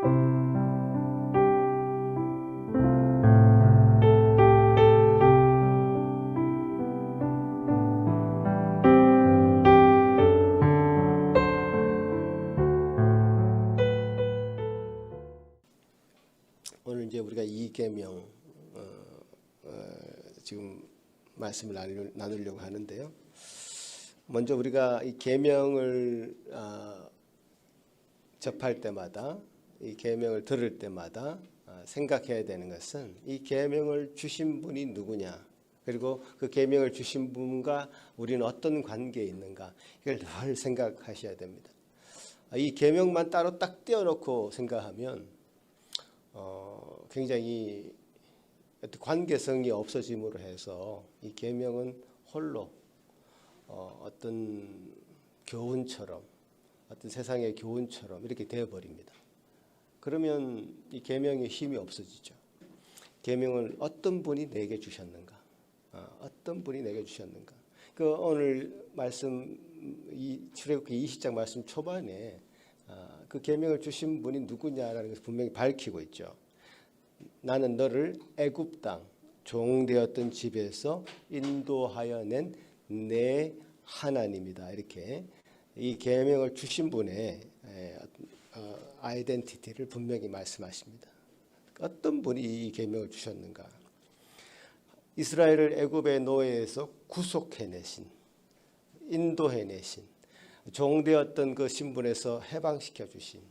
오늘 이제 우리가 이 계명 지금 말씀을 나누려고 하는데요. 먼저 우리가 이 계명을 접할 때마다, 이 계명을 들을 때마다 생각해야 되는 것은 이 계명을 주신 분이 누구냐, 그리고 그 계명을 주신 분과 우리는 어떤 관계에 있는가, 이걸 늘 생각하셔야 됩니다. 이 계명만 따로 딱 떼어놓고 생각하면 굉장히 관계성이 없어짐으로 해서 이 계명은 홀로 어떤 교훈처럼, 어떤 세상의 교훈처럼 이렇게 되어버립니다. 그러면 이 계명의 힘이 없어지죠. 계명을 어떤 분이 내게 주셨는가, 어떤 분이 내게 주셨는가. 그 오늘 말씀, 이 출애굽기 20장 말씀 초반에 그 계명을 주신 분이 누구냐라는 것을 분명히 밝히고 있죠. 나는 너를 애굽 땅 종되었던 집에서 인도하여 낸 내 하나님이다. 이렇게 이 계명을 주신 분의 아이덴티티를 분명히 말씀하십니다. 어떤 분이 이 계명을 주셨는가? 이스라엘을 애굽의 노예에서 구속해내신, 인도해내신, 종되었던 그 신분에서 해방시켜 주신,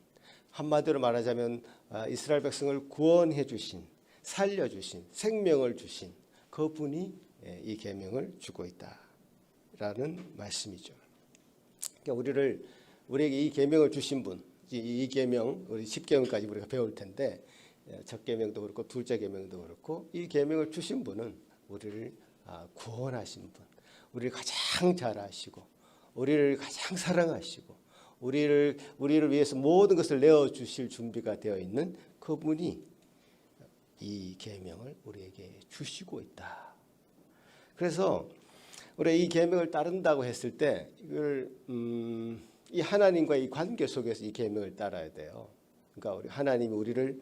한마디로 말하자면 이스라엘 백성을 구원해 주신, 살려주신, 생명을 주신 그분이 이 계명을 주고 있다라는 말씀이죠. 그러니까 우리에게 이 계명을 주신 분, 이 계명, 우리 10계명까지 우리가 배울 텐데, 첫 계명도 그렇고 둘째 계명도 그렇고, 이 계명을 주신 분은 우리를 구원하신 분, 우리를 가장 잘 아시고, 우리를 가장 사랑하시고, 우리를 위해서 모든 것을 내어 주실 준비가 되어 있는 그분이 이 계명을 우리에게 주시고 있다. 그래서 우리가 이 계명을 따른다고 했을 때 이걸 이 하나님과의 관계 속에서 이 계명을 따라야 돼요. 그러니까 우리 하나님이 우리를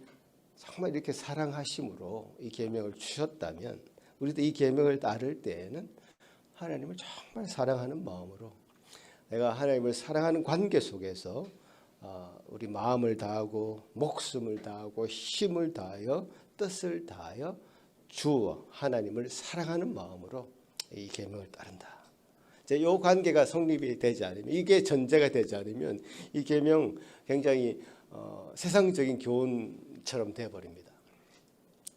정말 이렇게 사랑하심으로 이 계명을 주셨다면, 우리도 이 계명을 따를 때에는 하나님을 정말 사랑하는 마음으로, 내가 하나님을 사랑하는 관계 속에서 우리 마음을 다하고 목숨을 다하고 힘을 다하여 뜻을 다하여 주 하나님을 사랑하는 마음으로 이 계명을 따른다. 이제 이 관계가 성립이 되지 않으면, 이게 전제가 되지 않으면 이 계명 굉장히 세상적인 교훈처럼 되어버립니다.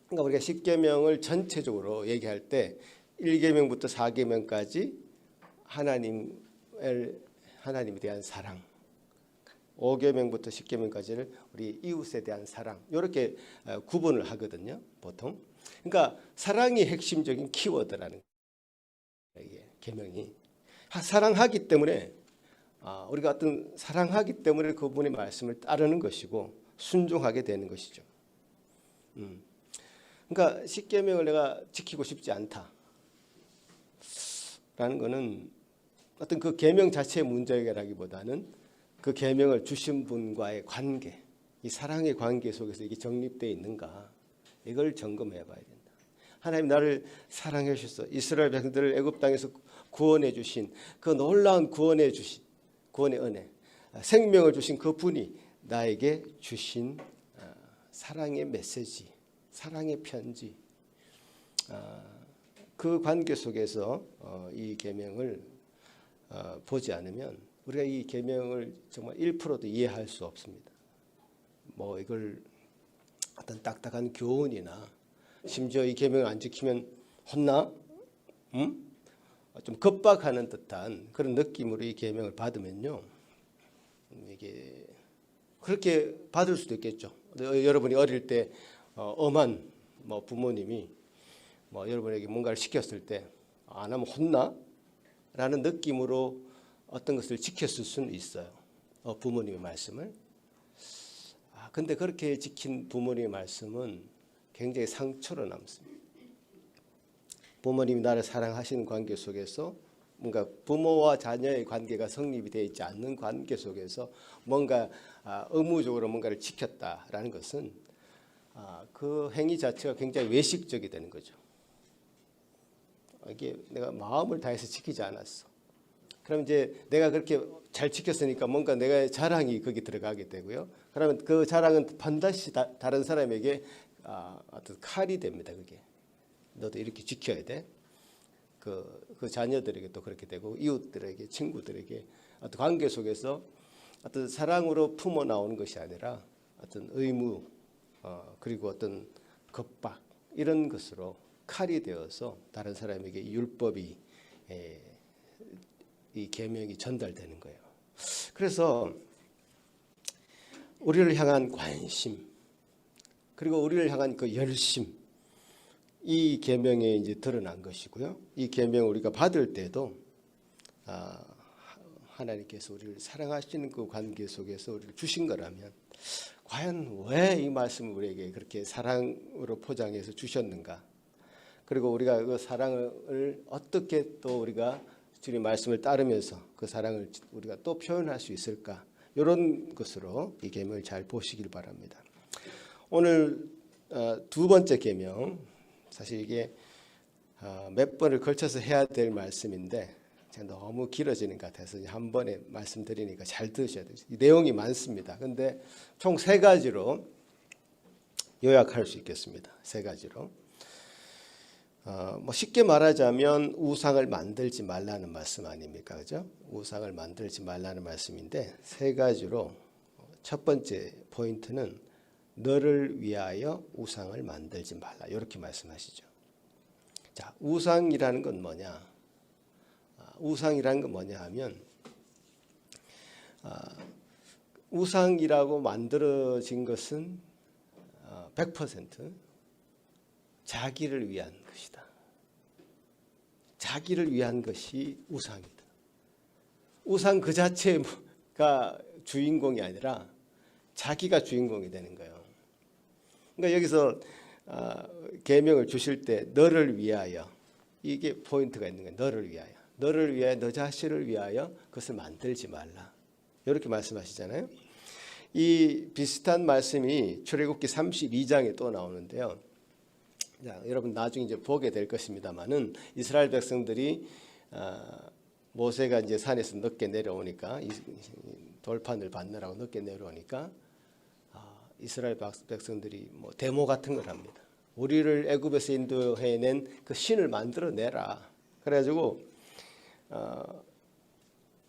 그러니까 우리가 10계명을 전체적으로 얘기할 때 1계명부터 4계명까지 하나님에 대한 사랑, 5계명부터 10계명까지를 우리 이웃에 대한 사랑, 이렇게 구분을 하거든요, 보통. 그러니까 사랑이 핵심적인 키워드라는 거예요, 계명이. 사랑하기 때문에, 우리가 어떤 사랑하기 때문에 그분의 말씀을 따르는 것이고 순종하게 되는 것이죠. 그러니까 10계명을 내가 지키고 싶지 않다라는 것은 어떤 그 계명 자체의 문제라기보다는 그 계명을 주신 분과의 관계, 이 사랑의 관계 속에서 이게 정립되어 있는가, 이걸 점검해 봐야 된다. 하나님 나를 사랑해 주셔서 이스라엘 백성들을 애굽 땅에서 구원해 주신 그 놀라운 구원의 은혜, 생명을 주신 그 분이 나에게 주신 사랑의 메시지, 사랑의 편지, 그 관계 속에서 이 계명을 보지 않으면 우리가 이 계명을 정말 1%도 이해할 수 없습니다. 뭐 이걸 어떤 딱딱한 교훈이나, 심지어 이 계명을 안 지키면 혼나? 좀 겁박하는 듯한 그런 느낌으로 이 계명을 받으면요, 이게 그렇게 받을 수도 있겠죠. 여러분이 어릴 때 엄한 부모님이 여러분에게 뭔가를 시켰을 때 안 하면 혼나? 라는 느낌으로 어떤 것을 지켰을 수는 있어요, 부모님의 말씀을. 근데 그렇게 지킨 부모님의 말씀은 굉장히 상처로 남습니다. 부모님이 나를 사랑하시는 관계 속에서, 뭔가 부모와 자녀의 관계가 성립이 되어 있지 않는 관계 속에서 뭔가 의무적으로 뭔가를 지켰다라는 것은 그 행위 자체가 굉장히 외식적이 되는 거죠. 이게 내가 마음을 다해서 지키지 않았어. 그럼 이제 내가 그렇게 잘 지켰으니까 뭔가 내가 자랑이 거기 들어가게 되고요. 그러면 그 자랑은 반드시 다른 사람에게 어떤 칼이 됩니다. 그게 너도 이렇게 지켜야 돼. 그 자녀들에게 또 그렇게 되고 이웃들에게 친구들에게 어떤 관계 속에서 어떤 사랑으로 품어 나오는 것이 아니라 어떤 의무 그리고 어떤 겁박 이런 것으로 칼이 되어서 다른 사람에게 율법이 이 계명이 전달되는 거예요. 그래서 우리를 향한 관심 그리고 우리를 향한 그 열심 이 계명에 이제 드러난 것이고요. 이 계명 우리가 받을 때도 하나님께서 우리를 사랑하시는 그 관계 속에서 우리를 주신 거라면 과연 왜 이 말씀을 우리에게 그렇게 사랑으로 포장해서 주셨는가? 그리고 우리가 그 사랑을 어떻게 또 우리가 주님 말씀을 따르면서 그 사랑을 우리가 또 표현할 수 있을까? 이런 것으로 이 계명을 잘 보시길 바랍니다. 오늘 두 번째 계명 사실 이게 몇 번을 걸쳐서 해야 될 말씀인데 제가 너무 길어지는 것 같아서 한 번에 말씀드리니까 잘 들으셔야 돼요. 내용이 많습니다. 근데 총 세 가지로 요약할 수 있겠습니다. 세 가지로. 뭐 쉽게 말하자면 우상을 만들지 말라는 말씀 아닙니까? 그죠? 우상을 만들지 말라는 말씀인데 세 가지로 첫 번째 포인트는 너를 위하여 우상을 만들지 말라. 이렇게 말씀하시죠. 자, 우상이라는 건 뭐냐? 우상이라는 건 뭐냐 하면 우상이라고 만들어진 것은 100% 자기를 위한 것이다. 자기를 위한 것이 우상이다. 우상 그 자체가 주인공이 아니라 자기가 주인공이 되는 거예요. 그러니까 여기서 계명을 주실 때 너를 위하여 이게 포인트가 있는 거예요. 너를 위하여. 너를 위하여 너 자신을 위하여 그것을 만들지 말라. 이렇게 말씀하시잖아요. 이 비슷한 말씀이 출애굽기 32장에 또 나오는데요. 자, 여러분 나중에 이제 보게 될 것입니다만은 이스라엘 백성들이 모세가 이제 산에서 늦게 내려오니까 돌판을 받느라고 늦게 내려오니까 이스라엘 백성들이 뭐 데모 같은 걸 합니다. 우리를 애굽에서 인도해낸 그 신을 만들어내라. 그래가지고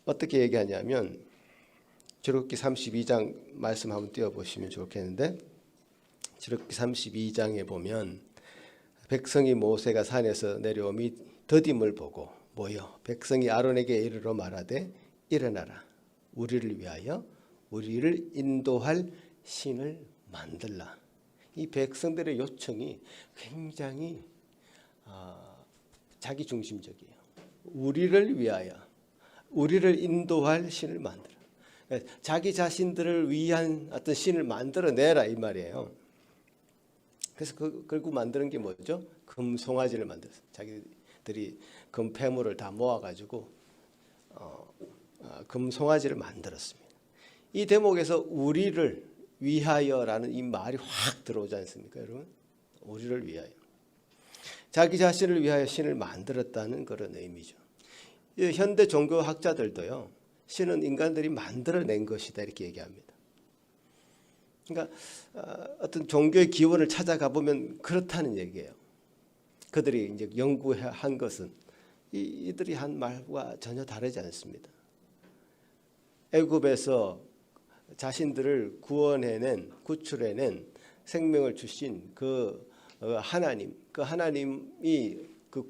어떻게 얘기하냐면 출애굽기 32장 말씀 한번 띄워보시면 좋겠는데 출애굽기 32장에 보면 백성이 모세가 산에서 내려오미 더딤을 보고 모여 백성이 아론에게 이르러 말하되 일어나라 우리를 위하여 우리를 인도할 신을 만들라. 이 백성들의 요청이 굉장히 자기중심적이에요. 우리를 위하여 우리를 인도할 신을 만들어. 자기 자신들을 위한 어떤 신을 만들어내라 이 말이에요. 그래서 결국 만드는 게 뭐죠? 금송아지를 만들었어요. 자기들이 금폐물을 다 모아가지고 금송아지를 만들었습니다. 이 대목에서 우리를 위하여라는 이 말이 확 들어오지 않습니까, 여러분? 우리를 위하여. 자기 자신을 위하여 신을 만들었다는 그런 의미죠. 현대 종교학자들도요. 신은 인간들이 만들어낸 것이다 이렇게 얘기합니다. 그러니까 어떤 종교의 기원을 찾아가 보면 그렇다는 얘기예요. 그들이 이제 연구한 것은 이들이 한 말과 전혀 다르지 않습니다. 애굽에서 자신들을 구원해낸 구출해낸 생명을 주신 그 하나님, 그 하나님이 그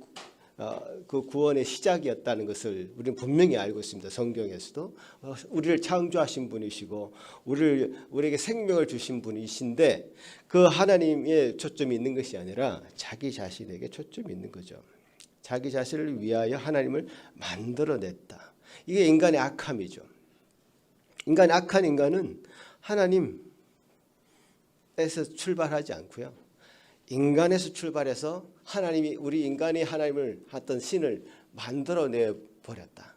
구원의 시작이었다는 것을 우리는 분명히 알고 있습니다. 성경에서도 우리를 창조하신 분이시고 우리에게 생명을 주신 분이신데 그 하나님의 초점이 있는 것이 아니라 자기 자신에게 초점이 있는 거죠. 자기 자신을 위하여 하나님을 만들어냈다. 이게 인간의 악함이죠. 악한 인간은 하나님에서 출발하지 않고요. 인간에서 출발해서 하나님이 우리 인간이 하나님을 했던 신을 만들어내 버렸다.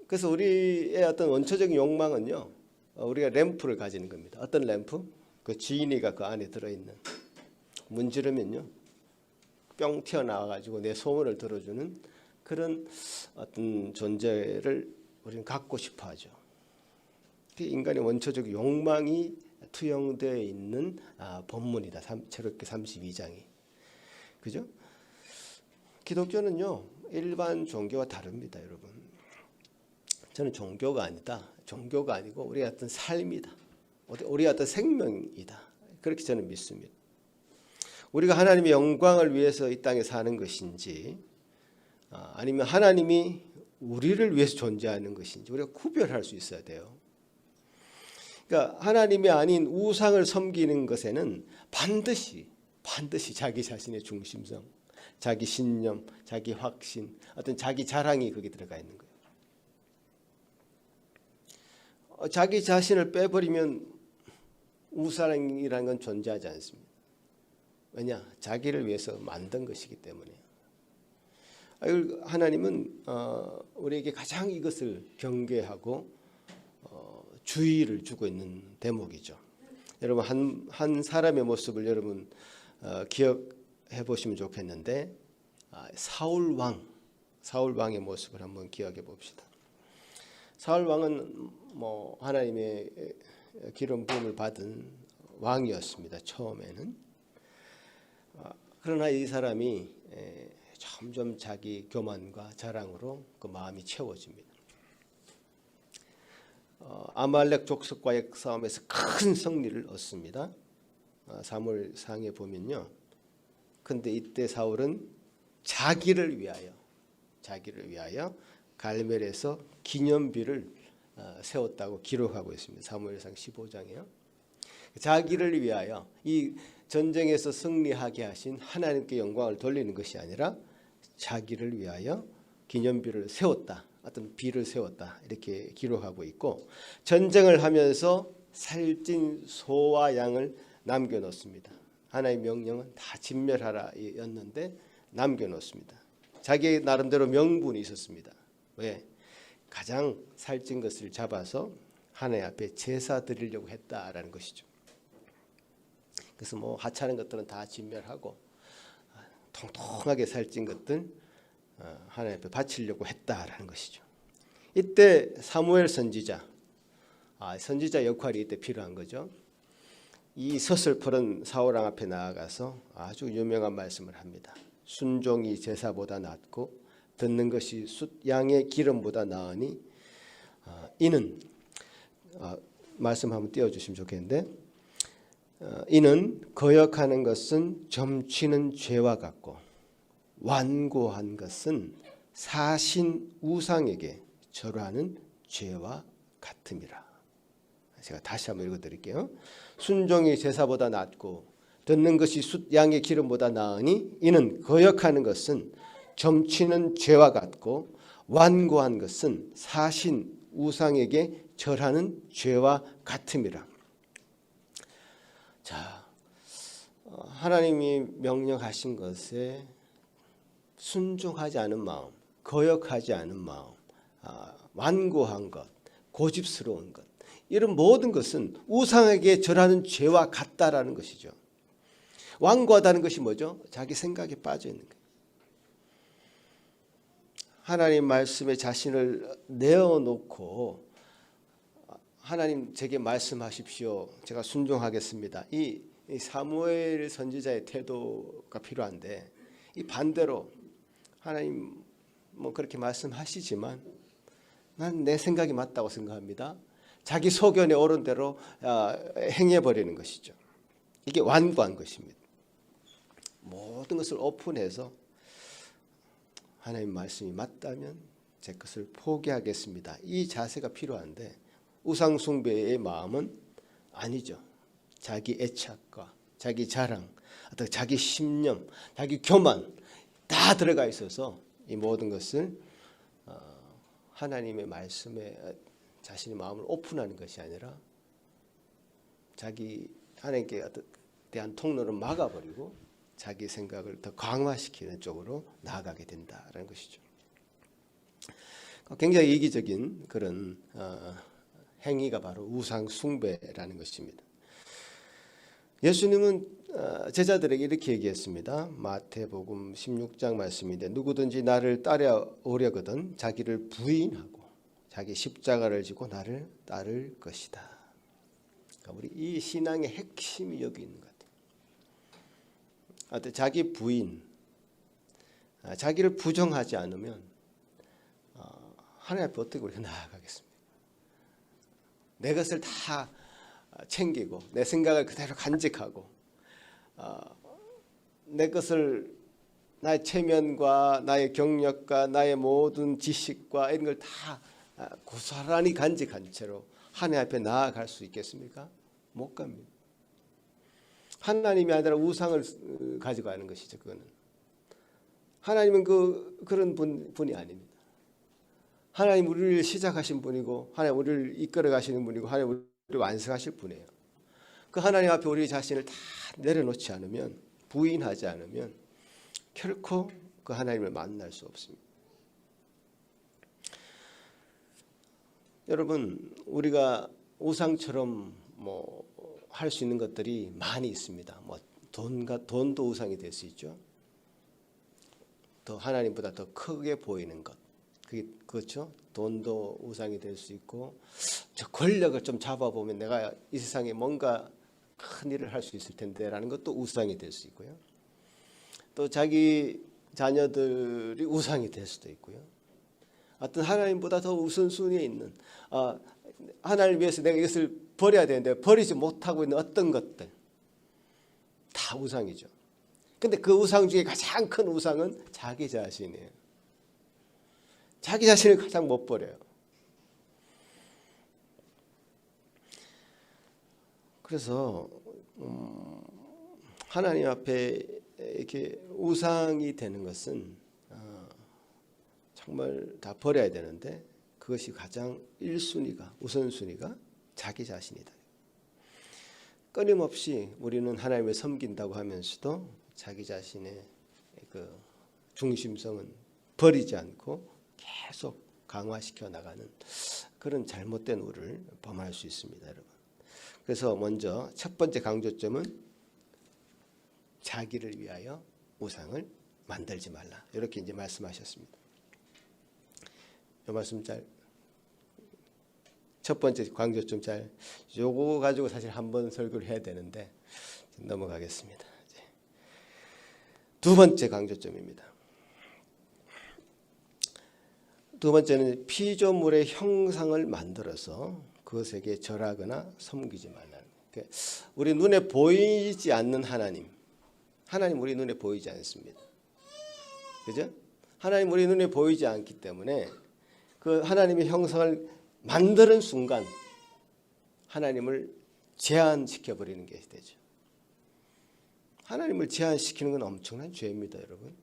그래서 우리의 어떤 원초적인 욕망은요. 우리가 램프를 가지는 겁니다. 어떤 램프? 그 지인이가 그 안에 들어있는, 문지르면요 뿅 튀어나와가지고 내 소원을 들어주는 그런 어떤 존재를 우리는 갖고 싶어하죠. 인간의 원초적 욕망이 투영되어 있는 본문이다. 출애굽기 32장이. 그죠? 기독교는요 일반 종교와 다릅니다, 여러분. 저는 종교가 아니다. 종교가 아니고 우리의 어떤 삶이다. 우리의 어떤 생명이다. 그렇게 저는 믿습니다. 우리가 하나님의 영광을 위해서 이 땅에 사는 것인지 아니면 하나님이 우리를 위해서 존재하는 것인지 우리가 구별할 수 있어야 돼요. 그러니까 하나님이 아닌 우상을 섬기는 것에는 반드시 자기 자신의 중심성, 자기 신념, 자기 확신, 어떤 자기 자랑이 거기 들어가 있는 거예요. 자기 자신을 빼버리면 우상이라는 건 존재하지 않습니다. 왜냐? 자기를 위해서 만든 것이기 때문에. 하나님은 우리에게 가장 이것을 경계하고 주의를 주고 있는 대목이죠. 여러분 한 사람의 모습을 여러분 기억해 보시면 좋겠는데 사울 왕의 모습을 한번 기억해 봅시다. 사울 왕은 하나님의 기름 부음을 받은 왕이었습니다. 처음에는. 그러나 이 사람이 점점 자기 교만과 자랑으로 그 마음이 채워집니다. 아말렉 족속과의 싸움에서 큰 승리를 얻습니다. 사무엘상에 보면요. 근데 이때 사울은 자기를 위하여 갈멜에서 기념비를 세웠다고 기록하고 있습니다. 사무엘상 15장에요. 자기를 위하여 이 전쟁에서 승리하게 하신 하나님께 영광을 돌리는 것이 아니라 자기를 위하여 기념비를 세웠다. 어떤 비를 세웠다. 이렇게 기록하고 있고 전쟁을 하면서 살찐 소와 양을 남겨놓습니다. 하나님의 명령은 다 진멸하라 였는데 남겨놓습니다. 자기 나름대로 명분이 있었습니다. 왜? 가장 살찐 것을 잡아서 하나님 앞에 제사 드리려고 했다라는 것이죠. 그래서 하찮은 것들은 다 진멸하고 통통하게 살찐 것들 하나님 앞에 바치려고 했다라는 것이죠. 이때 사무엘 선지자 역할이 이때 필요한 거죠. 이 서슬퍼런 사울 왕 앞에 나아가서 아주 유명한 말씀을 합니다. 순종이 제사보다 낫고 듣는 것이 숫양의 기름보다 나으니 이는 말씀 한번 띄워주시면 좋겠는데 이는 거역하는 것은 점치는 죄와 같고 완고한 것은 사신 우상에게 절하는 죄와 같음이라. 제가 다시 한번 읽어드릴게요. 순종이 제사보다 낫고 듣는 것이 숫양의 기름보다 나으니 이는 거역하는 것은 점치는 죄와 같고 완고한 것은 사신 우상에게 절하는 죄와 같음이라. 자, 하나님이 명령하신 것에 순종하지 않은 마음, 거역하지 않은 마음, 완고한 것, 고집스러운 것, 이런 모든 것은 우상에게 절하는 죄와 같다라는 것이죠. 완고하다는 것이 뭐죠? 자기 생각에 빠져 있는 거예요. 하나님 말씀에 자신을 내어놓고 하나님 제게 말씀하십시오. 제가 순종하겠습니다. 이 사무엘 선지자의 태도가 필요한데 이 반대로 하나님 그렇게 말씀하시지만 난 내 생각이 맞다고 생각합니다. 자기 소견에 오른 대로 행해버리는 것이죠. 이게 완고한 것입니다. 모든 것을 오픈해서 하나님 말씀이 맞다면 제 것을 포기하겠습니다. 이 자세가 필요한데 우상 숭배의 마음은 아니죠. 자기 애착과 자기 자랑, 어떤 자기 신념, 자기 교만 다 들어가 있어서 이 모든 것을 하나님의 말씀에 자신의 마음을 오픈하는 것이 아니라 자기 하나님께 대한 통로를 막아버리고 자기 생각을 더 강화시키는 쪽으로 나아가게 된다라는 것이죠. 굉장히 이기적인 그런 행위가 바로 우상 숭배라는 것입니다. 예수님은 제자들에게 이렇게 얘기했습니다. 마태복음 16장 말씀인데 누구든지 나를 따라오려거든 자기를 부인하고 자기 십자가를 지고 나를 따를 것이다. 그러니까 우리 이 신앙의 핵심이 여기 있는 것 같아요. 자기 부인, 자기를 부정하지 않으면 하나님 앞에 어떻게 우리가 나아가겠습니까? 내 것을 다 챙기고 내 생각을 그대로 간직하고 내 것을 나의 체면과 나의 경력과 나의 모든 지식과 이런 걸 다 고스란히 간직한 채로 하나님 앞에 나아갈 수 있겠습니까? 못 갑니다. 하나님이 아니라 우상을 가지고 하는 것이죠. 그거는 하나님은 그런 분이 아닙니다. 하나님 우리를 시작하신 분이고 하나님 우리를 이끌어 가시는 분이고 하나님 우리를 완성하실 분이에요. 그 하나님 앞에 우리 자신을 다 내려놓지 않으면 부인하지 않으면 결코 그 하나님을 만날 수 없습니다. 여러분 우리가 우상처럼 할 수 있는 것들이 많이 있습니다. 돈도 우상이 될 수 있죠. 더 하나님보다 더 크게 보이는 것. 그게 그렇죠. 돈도 우상이 될 수 있고 저 권력을 좀 잡아보면 내가 이 세상에 뭔가 큰 일을 할 수 있을 텐데라는 것도 우상이 될 수 있고요. 또 자기 자녀들이 우상이 될 수도 있고요. 어떤 하나님보다 더 우선순위에 있는 하나님을 위해서 내가 이것을 버려야 되는데 버리지 못하고 있는 어떤 것들 다 우상이죠. 근데 그 우상 중에 가장 큰 우상은 자기 자신이에요. 자기 자신을 가장 못 버려요. 그래서 하나님 앞에 이렇게 우상이 되는 것은 정말 다 버려야 되는데 그것이 가장 1순위가 우선순위가 자기 자신이다. 끊임없이 우리는 하나님을 섬긴다고 하면서도 자기 자신의 그 중심성은 버리지 않고 계속 강화시켜 나가는 그런 잘못된 우를 범할 수 있습니다, 여러분. 그래서 먼저 첫 번째 강조점은 자기를 위하여 우상을 만들지 말라. 이렇게 이제 말씀하셨습니다. 이 말씀 첫 번째 강조점 요거 가지고 사실 한번 설교를 해야 되는데 넘어가겠습니다. 두 번째 강조점입니다. 두 번째는 피조물의 형상을 만들어서 그것에게 절하거나 섬기지 말라는 거예요. 우리 눈에 보이지 않는 하나님 우리 눈에 보이지 않습니다. 그죠? 하나님 우리 눈에 보이지 않기 때문에 그 하나님의 형상을 만드는 순간 하나님을 제한시켜 버리는 게 되죠. 하나님을 제한시키는 건 엄청난 죄입니다, 여러분.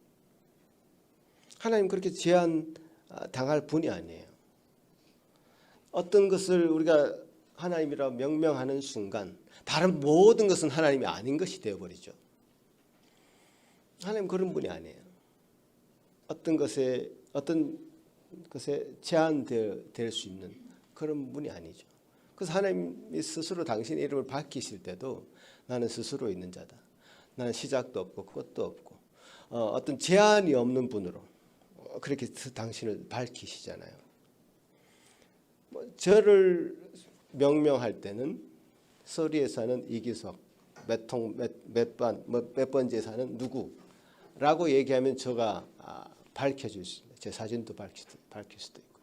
하나님 그렇게 제한 당할 분이 아니에요. 어떤 것을 우리가 하나님이라고 명명하는 순간 다른 모든 것은 하나님이 아닌 것이 되어버리죠. 하나님 그런 분이 아니에요. 어떤 것에 제한될 수 있는 그런 분이 아니죠. 그래서 하나님이 스스로 당신의 이름을 밝히실 때도 나는 스스로 있는 자다. 나는 시작도 없고 끝도 없고 어떤 제한이 없는 분으로 그렇게 당신을 밝히시잖아요. 저를 명명할 때는 서리에 사는 이기석, 몇 번지에 사는 누구라고 얘기하면 저가 밝혀질 수 있습니다. 제 사진도 밝힐 수도 있고.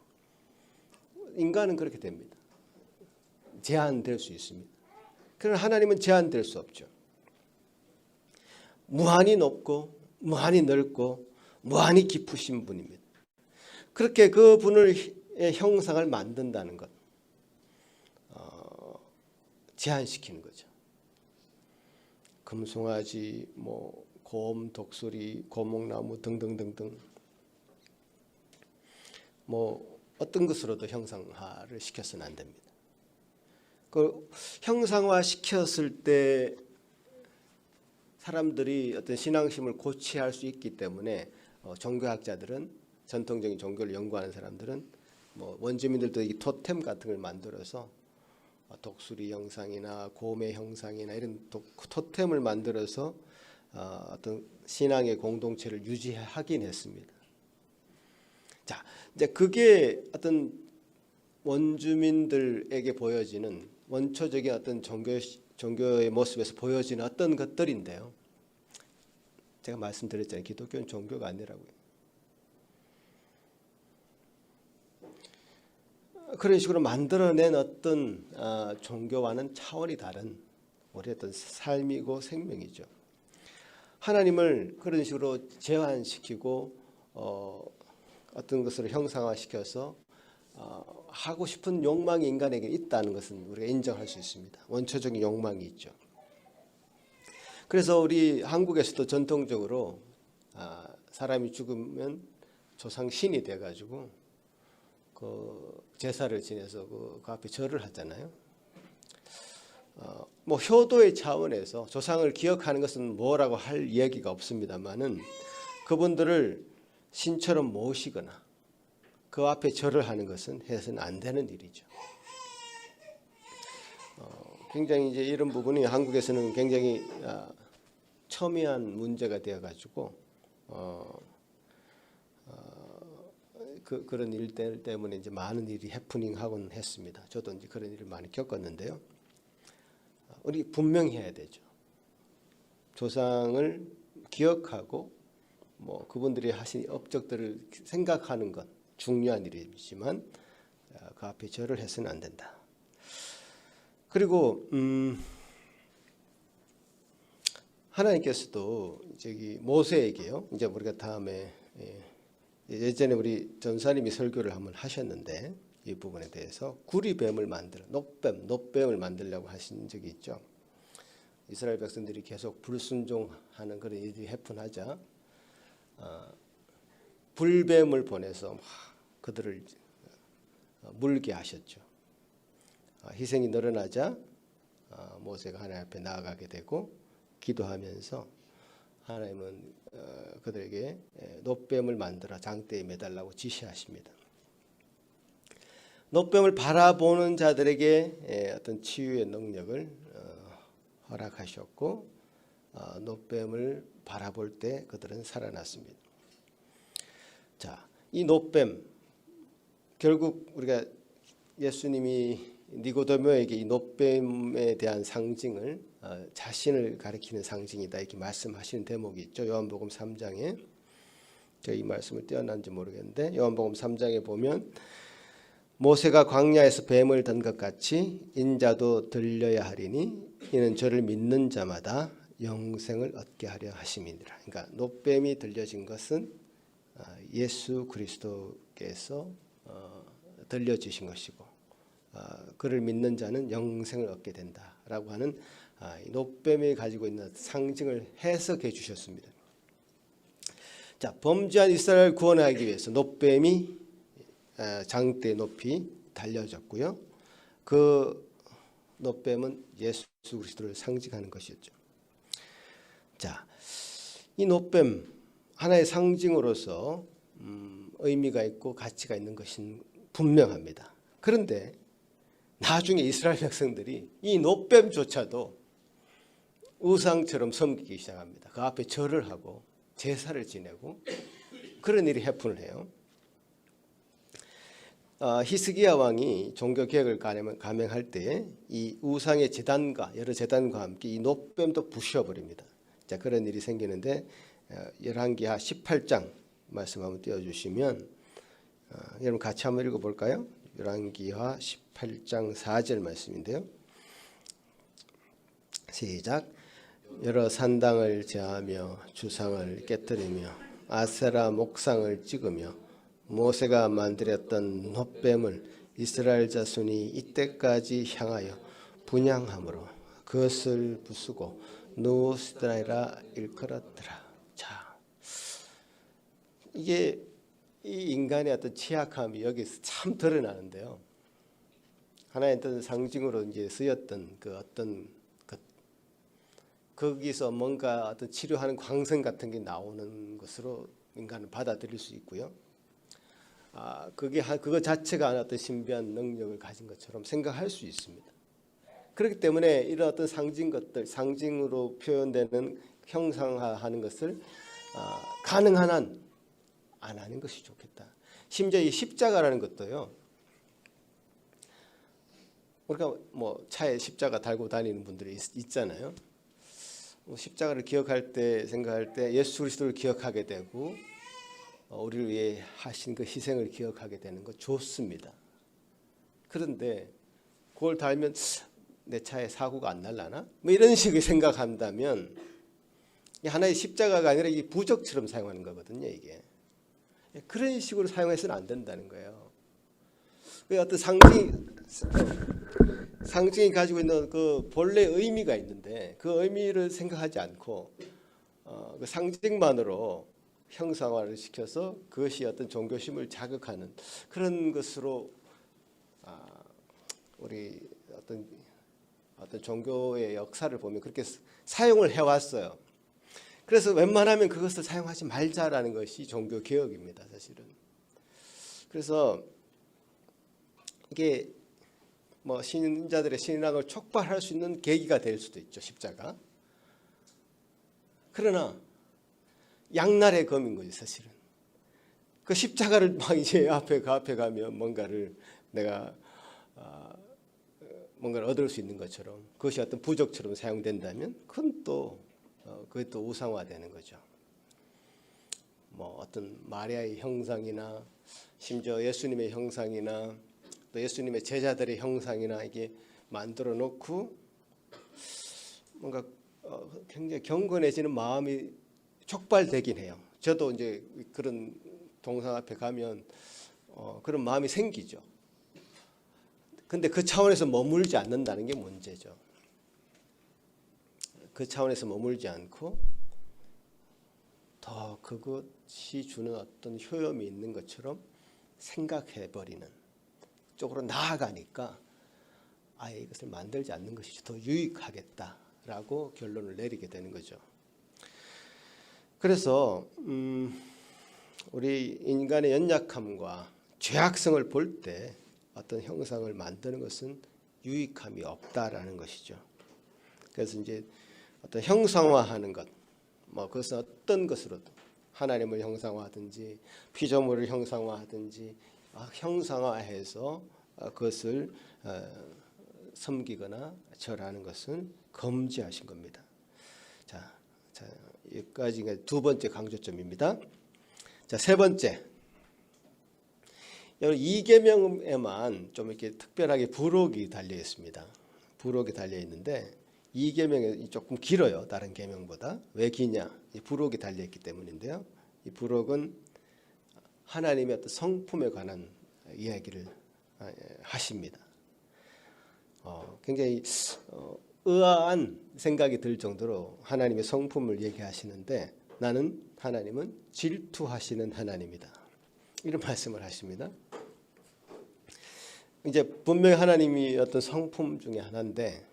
인간은 그렇게 됩니다. 제한될 수 있습니다. 그러나 하나님은 제한될 수 없죠. 무한히 높고 무한히 넓고 무한히 깊으신 분입니다. 그렇게 그 분의 형상을 만든다는 것, 제한시키는 거죠. 금송아지, 곰, 독수리, 고목나무 등등등등 어떤 것으로도 형상화를 시켜서는 안 됩니다. 그 형상화 시켰을 때 사람들이 어떤 신앙심을 고취할 수 있기 때문에 종교학자들은 전통적인 종교를 연구하는 사람들은 원주민들도 이 토템 같은 걸 만들어서 독수리 형상이나 곰의 형상이나 이런 토템을 만들어서 어떤 신앙의 공동체를 유지하긴 했습니다. 자, 이제 그게 어떤 원주민들에게 보여지는 원초적인 어떤 종교의 모습에서 보여지는 어떤 것들인데요. 제가 말씀드렸잖아요. 기독교는 종교가 아니라고요. 그런 식으로 만들어낸 어떤 종교와는 차원이 다른 우리의 어떤 삶이고 생명이죠. 하나님을 그런 식으로 제한시키고 어떤 것을 형상화시켜서 하고 싶은 욕망이 인간에게 있다는 것은 우리가 인정할 수 있습니다. 원초적인 욕망이 있죠. 그래서 우리 한국에서도 전통적으로 사람이 죽으면 조상 신이 돼가지고 그 제사를 지내서 그 앞에 절을 하잖아요. 뭐 효도의 차원에서 조상을 기억하는 것은 뭐라고 할 얘기가 없습니다만은 그분들을 신처럼 모시거나 그 앞에 절을 하는 것은 해서는 안 되는 일이죠. 굉장히 이제 이런 부분이 한국에서는 굉장히 첨예한 문제가 되어가지고 그런 일들 때문에 이제 많은 일이 해프닝하곤 했습니다. 저도 이제 그런 일을 많이 겪었는데요. 우리 분명히 해야 되죠. 조상을 기억하고 뭐 그분들이 하신 업적들을 생각하는 것 중요한 일이지만 그 앞에 절을 해서는 안 된다. 그리고 하나님께서도 저기 모세에게요. 이제 우리가 다음에 예전에 우리 전사님이 설교를 한번 하셨는데 이 부분에 대해서 구리뱀을 만들어 노뱀을 만들려고 하신 적이 있죠. 이스라엘 백성들이 계속 불순종하는 그런 일이 해픈하자 불뱀을 보내서 그들을 물게 하셨죠. 희생이 늘어나자 모세가 하나님 앞에 나아가게 되고 기도하면서 하나님은 그들에게 노뱀을 만들어 장대에 매달라고 지시하십니다. 노뱀을 바라보는 자들에게 어떤 치유의 능력을 허락하셨고 노뱀을 바라볼 때 그들은 살아났습니다. 자, 이 노뱀 결국 우리가 예수님이 니고데모에게 이 노뱀에 대한 상징을 자신을 가리키는 상징이다 이렇게 말씀하시는 대목이 있죠. 요한복음 3장에 제가 이 말씀을 떼어놨는지 모르겠는데 요한복음 3장에 보면 모세가 광야에서 뱀을 든 것 같이 인자도 들려야 하리니 이는 저를 믿는 자마다 영생을 얻게 하려 하심이니라. 그러니까 노뱀이 들려진 것은 예수 그리스도께서 들려주신 것이고 그를 믿는 자는 영생을 얻게 된다라고 하는 노뱀이 가지고 있는 상징을 해석해 주셨습니다. 자, 범죄한 이스라엘을 구원하기 위해서 노뱀이 장대 높이 달려졌고요. 그 노뱀은 예수 그리스도를 상징하는 것이었죠. 자, 이 노뱀 하나의 상징으로서 의미가 있고 가치가 있는 것은 분명합니다. 그런데 나중에 이스라엘 백성들이 이 노뱀조차도 우상처럼 섬기기 시작합니다. 그 앞에 절을 하고 제사를 지내고 그런 일이 해픈을 해요. 히스기야 왕이 종교개혁을 감행할 때 이 우상의 제단과 여러 제단과 함께 이 노뱀도 부셔버립니다. 자, 그런 일이 생기는데 열왕기하 18장 말씀 한번 띄워주시면 여러분 같이 한번 읽어볼까요? 열왕기하 18장 4절 말씀인데요. 시작. 여러 산당을 제하며 주상을 깨뜨리며 아세라 목상을 찍으며 모세가 만들었던 노뱀을 이스라엘 자손이 이때까지 향하여 분향함으로 그것을 부수고 누스드라이라 일컬었더라. 자, 이게 이 인간의 어떤 취약함이 여기서 참 드러나는데요. 하나의 어떤 상징으로 이제 쓰였던 그 어떤 것, 거기서 뭔가 어떤 치료하는 광선 같은 게 나오는 것으로 인간은 받아들일 수 있고요. 그거 자체가 어떤 신비한 능력을 가진 것처럼 생각할 수 있습니다. 그렇기 때문에 이런 어떤 상징 것들, 상징으로 표현되는 형상화하는 것을 가능한 한 안 하는 것이 좋겠다. 심지어 이 십자가라는 것도요. 우리가 뭐 차에 십자가 달고 다니는 분들이 있잖아요. 십자가를 기억할 때, 생각할 때 예수 그리스도를 기억하게 되고 우리를 위해 하신 그 희생을 기억하게 되는 거 좋습니다. 그런데 그걸 달면 내 차에 사고가 안 날라나? 뭐 이런 식의 생각한다면 하나의 십자가가 아니라 이 부적처럼 사용하는 거거든요. 이게 그런 식으로 사용해서는 안 된다는 거예요. 어떤 상징이 가지고 있는 그 본래 의미가 있는데 그 의미를 생각하지 않고 그 상징만으로 형상화를 시켜서 그것이 어떤 종교심을 자극하는 그런 것으로 우리 어떤 종교의 역사를 보면 그렇게 사용을 해왔어요. 그래서 웬만하면 그것을 사용하지 말자라는 것이 종교 개혁입니다, 사실은. 그래서 이게 뭐 신자들의 신앙을 촉발할 수 있는 계기가 될 수도 있죠, 십자가. 그러나 양날의 검인 거지, 사실은. 그 십자가를 막 이제 앞에 가면 뭔가를 내가 뭔가를 얻을 수 있는 것처럼 그것이 어떤 부적처럼 사용된다면 그건 또 그게 또 우상화되는 거죠. 뭐 어떤 마리아의 형상이나 심지어 예수님의 형상이나 또 예수님의 제자들의 형상이나 이게 만들어 놓고 뭔가 굉장히 경건해지는 마음이 촉발되긴 해요. 저도 이제 그런 동상 앞에 가면 그런 마음이 생기죠. 근데 그 차원에서 머물지 않는다는 게 문제죠. 그 차원에서 머물지 않고 더 그것이 주는 어떤 효험이 있는 것처럼 생각해버리는 쪽으로 나아가니까 아예 이것을 만들지 않는 것이 더 유익하겠다라고 결론을 내리게 되는 거죠. 그래서 우리 인간의 연약함과 죄악성을 볼 때 어떤 형상을 만드는 것은 유익함이 없다라는 것이죠. 그래서 이제 어떤 형상화하는 것, 뭐 그것은 어떤 것으로든 하나님을 형상화하든지 피조물을 형상화하든지 형상화해서 그것을 섬기거나 절하는 것은 금지하신 겁니다. 자, 여기까지가 두 번째 강조점입니다. 자, 세 번째. 이 계명에만 좀 이렇게 특별하게 부록이 달려 있습니다. 부록이 달려 있는데 이 계명이 조금 길어요. 다른 계명보다. 왜 기냐? 이 부록이 달려 있기 때문인데요. 이 부록은 하나님의 어떤 성품에 관한 이야기를 하십니다. 굉장히 의아한 생각이 들 정도로 하나님의 성품을 얘기하시는데 나는 하나님은 질투하시는 하나님이다. 이런 말씀을 하십니다. 이제 분명히 하나님이 어떤 성품 중에 하나인데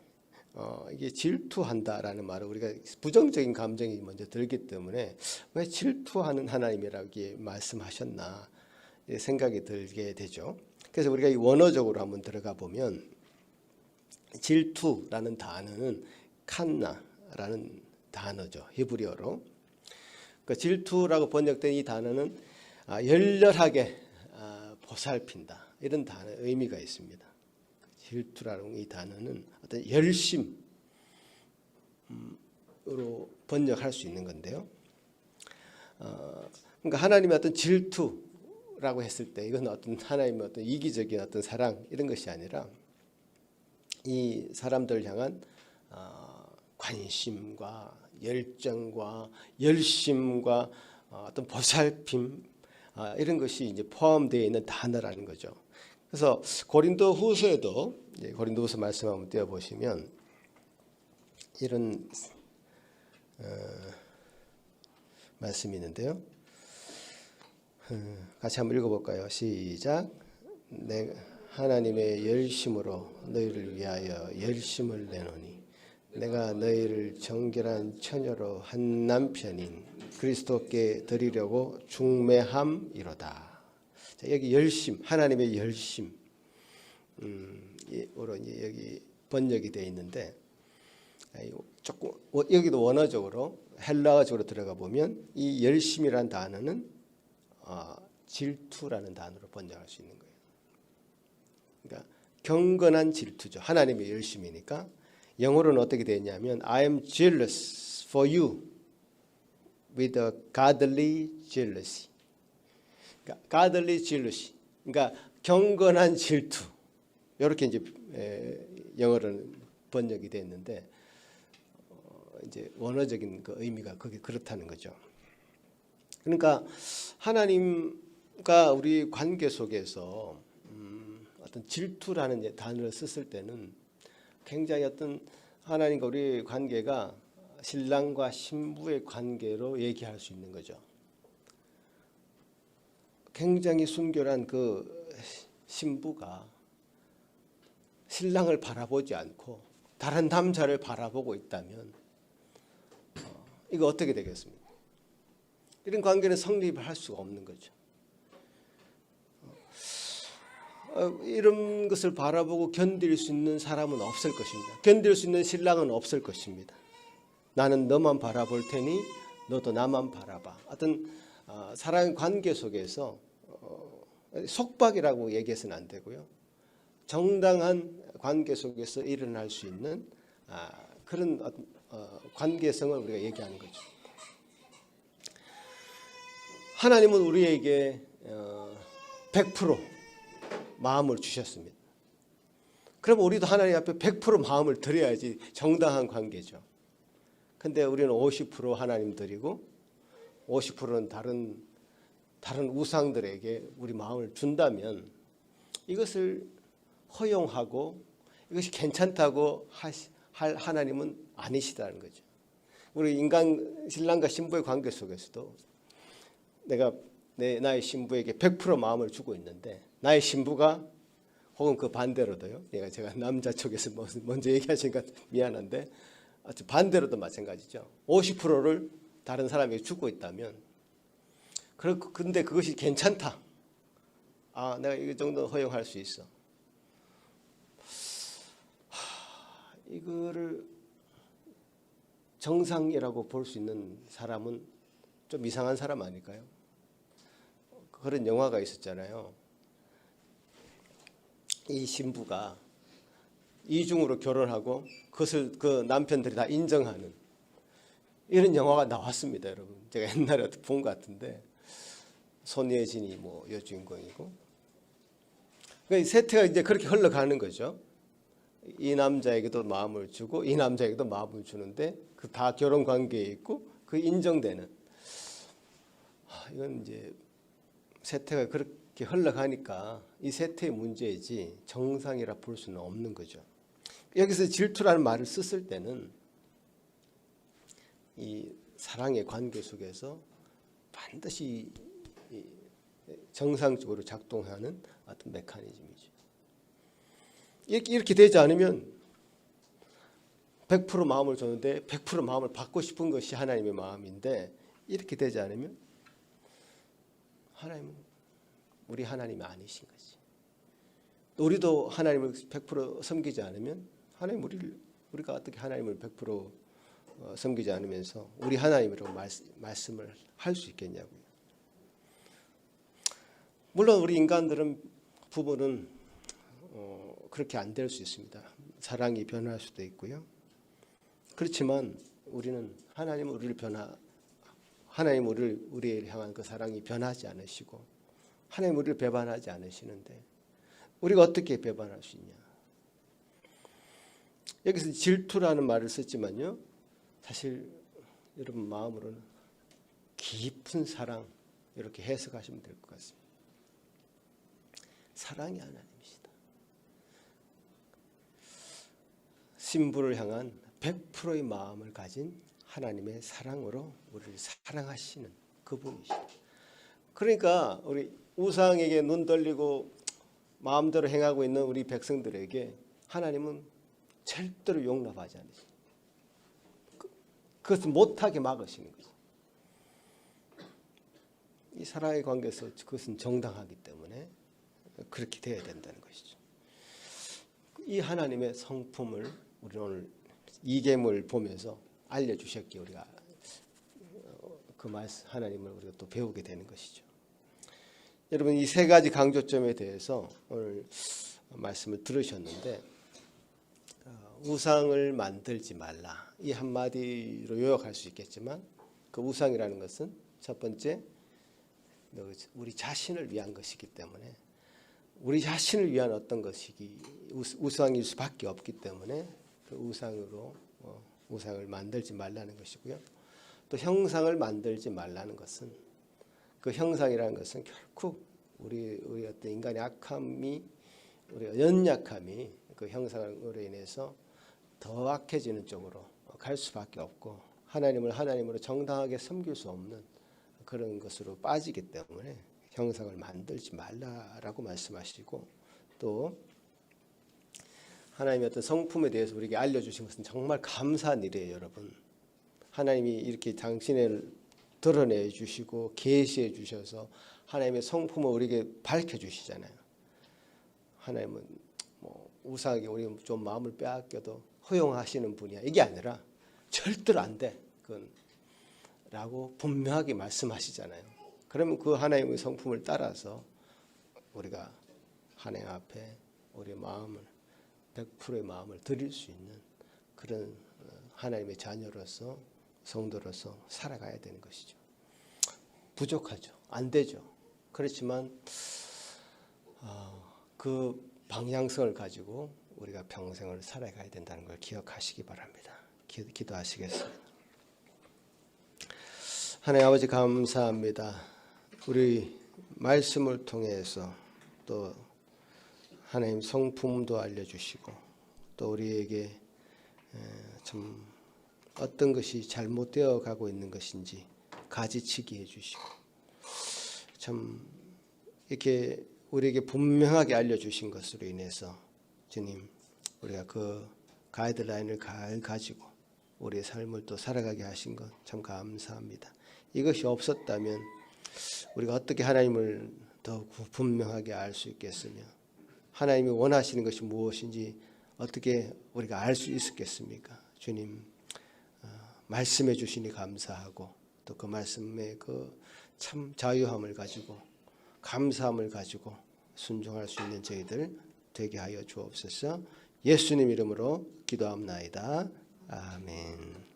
이게 질투한다라는 말을 우리가 부정적인 감정이 먼저 들기 때문에 왜 질투하는 하나님이라고 말씀하셨나 생각이 들게 되죠. 그래서 우리가 이 원어적으로 한번 들어가 보면 질투라는 단어는 칸나라는 단어죠. 히브리어로. 그 질투라고 번역된 이 단어는 열렬하게 보살핀다. 이런 단어 의미가 있습니다. 질투라는 이 단어는 어떤 열심으로 번역할 수 있는 건데요. 그러니까 하나님의 어떤 질투라고 했을 때 이건 어떤 하나님의 어떤 이기적인 어떤 사랑 이런 것이 아니라 이 사람들 향한 관심과 열정과 열심과 어떤 보살핌 이런 것이 이제 포함되어 있는 단어라는 거죠. 그래서 고린도후서에도 고린도후서 말씀 한번 띄워 보시면 이런 말씀이 있는데요. 같이 한번 읽어볼까요? 시작. 내 하나님의 열심으로 너희를 위하여 열심을 내노니 내가 너희를 정결한 처녀로 한 남편인 그리스도께 드리려고 중매함이로다. 자, 여기 열심, 하나님의 열심. 여기 번역이 되어 있는데 조금 여기도 원어적으로 헬라어적으로 들어가 보면 이 열심이라는 단어는 질투라는 단어로 번역할 수 있는 거예요. 그러니까 경건한 질투죠. 하나님의 열심이니까 영어로는 어떻게 되냐면 I am jealous for you with a godly jealousy. 그러니까 godly jealousy. 그러니까 경건한 질투. 이렇게 이제 영어로는 번역이 됐는데 이제 원어적인 그 의미가 그게 그렇다는 거죠. 그러니까 하나님과 우리 관계 속에서 어떤 질투라는 단어를 썼을 때는 굉장히 어떤 하나님과 우리 관계가 신랑과 신부의 관계로 얘기할 수 있는 거죠. 굉장히 순결한 그 신부가 신랑을 바라보지 않고 다른 남자를 바라보고 있다면 이거 어떻게 되겠습니까? 이런 관계는 성립할 수가 없는 거죠. 이런 것을 바라보고 견딜 수 있는 사람은 없을 것입니다. 견딜 수 있는 신랑은 없을 것입니다. 나는 너만 바라볼 테니 너도 나만 바라봐. 어떤 사랑 관계 속에서 속박이라고 얘기해서는 안 되고요. 정당한 관계 속에서 일어날 수 있는 그런 관계성을 우리가 얘기하는 거죠. 하나님은 우리에게 100% 마음을 주셨습니다. 그럼 우리도 하나님 앞에 100% 마음을 드려야지 정당한 관계죠. 근데 우리는 50% 하나님 드리고 50%는 다른 우상들에게 우리 마음을 준다면 이것을 허용하고 이것이 괜찮다고 할 하나님은 아니시다는 거죠. 우리 인간 신랑과 신부의 관계 속에서도 내가 나의 신부에게 100% 마음을 주고 있는데 나의 신부가 혹은 그 반대로도요. 제가 남자 쪽에서 먼저 얘기하시니까 미안한데 반대로도 마찬가지죠. 50%를 다른 사람에게 주고 있다면 근데 그것이 괜찮다. 내가 이 정도 허용할 수 있어. 이거를 정상이라고 볼 수 있는 사람은 좀 이상한 사람 아닐까요? 그런 영화가 있었잖아요. 이 신부가 이중으로 결혼하고 그것을 그 남편들이 다 인정하는 이런 영화가 나왔습니다, 여러분. 제가 옛날에 본 것 같은데 손예진이 여주인공이고. 그러니까 세태가 이제 그렇게 흘러가는 거죠. 이 남자에게도 마음을 주고 이 남자에게도 마음을 주는데 그 다 결혼 관계에 있고 그 인정되는. 이건 이제 세태가 그렇게 흘러가니까 이 세태의 문제이지 정상이라 볼 수는 없는 거죠. 여기서 질투라는 말을 썼을 때는 이 사랑의 관계 속에서 반드시 정상적으로 작동하는 어떤 메커니즘이죠. 이렇게 되지 않으면 100% 마음을 줬는데 100% 마음을 받고 싶은 것이 하나님의 마음인데 이렇게 되지 않으면 하나님은 우리 하나님이 아니신 거지. 우리도 하나님을 100% 섬기지 않으면 하나님 우리가 어떻게 하나님을 100% 섬기지 않으면서 우리 하나님이라고 말씀을 할 수 있겠냐고요. 물론 우리 인간들은 부부는 그렇게 안 될 수 있습니다. 사랑이 변할 수도 있고요. 그렇지만 우리는 하나님은 우리를 향한 그 사랑이 변하지 않으시고 하나님 우리를 배반하지 않으시는데 우리가 어떻게 배반할 수 있냐? 여기서 질투라는 말을 썼지만요. 사실 여러분 마음으로는 깊은 사랑 이렇게 해석하시면 될 것 같습니다. 사랑이 하나님이시다. 신부를 향한 100%의 마음을 가진 하나님의 사랑으로 우리를 사랑하시는 그분이시다. 그러니까 우리 우상에게 눈 돌리고 마음대로 행하고 있는 우리 백성들에게 하나님은 절대로 용납하지 않으십니다. 그것을 못하게 막으시는 거죠. 이 사랑의 관계에서 그것은 정당하기 때문에 그렇게 되어야 된다는 것이죠. 이 하나님의 성품을 우리 오늘 이 계명을 보면서 알려주셨기에 우리가 그 말씀 하나님을 우리가 또 배우게 되는 것이죠. 여러분 이 세 가지 강조점에 대해서 오늘 말씀을 들으셨는데 우상을 만들지 말라 이 한마디로 요약할 수 있겠지만 그 우상이라는 것은 첫 번째 우리 자신을 위한 것이기 때문에 우리 자신을 위한 어떤 것이기 우상일 수밖에 없기 때문에 그 우상으로 우상을 만들지 말라는 것이고요. 또 형상을 만들지 말라는 것은 그 형상이라는 것은 결코 우리 어떤 인간의 악함이 우리가 연약함이 그 형상으로 인해서 더 악해지는 쪽으로 갈 수밖에 없고 하나님을 하나님으로 정당하게 섬길 수 없는 그런 것으로 빠지기 때문에 형상을 만들지 말라라고 말씀하시고 또 하나님의 어떤 성품에 대해서 우리에게 알려주신 것은 정말 감사한 일이에요. 여러분 하나님이 이렇게 당신을 드러내 주시고 계시해 주셔서 하나님의 성품을 우리에게 밝혀주시잖아요. 하나님은 뭐 우상하게 우리 좀 마음을 빼앗겨도 허용하시는 분이야 이게 아니라 절대로 안 돼 그건 라고 분명하게 말씀하시잖아요. 그러면 그 하나님의 성품을 따라서 우리가 하나님 앞에 우리의 마음을 100%의 마음을 드릴 수 있는 그런 하나님의 자녀로서 성도로서 살아가야 되는 것이죠. 부족하죠. 안 되죠. 그렇지만 그 방향성을 가지고 우리가 평생을 살아가야 된다는 걸 기억하시기 바랍니다. 기도하시겠습니다. 하나님 아버지 감사합니다. 우리 말씀을 통해서 또 하나님 성품도 알려주시고 또 우리에게 참 어떤 것이 잘못되어 가고 있는 것인지 가지치기 해주시고 참 이렇게 우리에게 분명하게 알려주신 것으로 인해서 주님 우리가 그 가이드라인을 가지고 우리의 삶을 또 살아가게 하신 것 참 감사합니다. 이것이 없었다면 우리가 어떻게 하나님을 더 분명하게 알 수 있겠으며 하나님이 원하시는 것이 무엇인지 어떻게 우리가 알 수 있었겠습니까? 주님 말씀해 주시니 감사하고 또 그 말씀의 그 참 자유함을 가지고 감사함을 가지고 순종할 수 있는 저희들 되게 하여 주옵소서. 예수님 이름으로 기도합나이다. 아멘.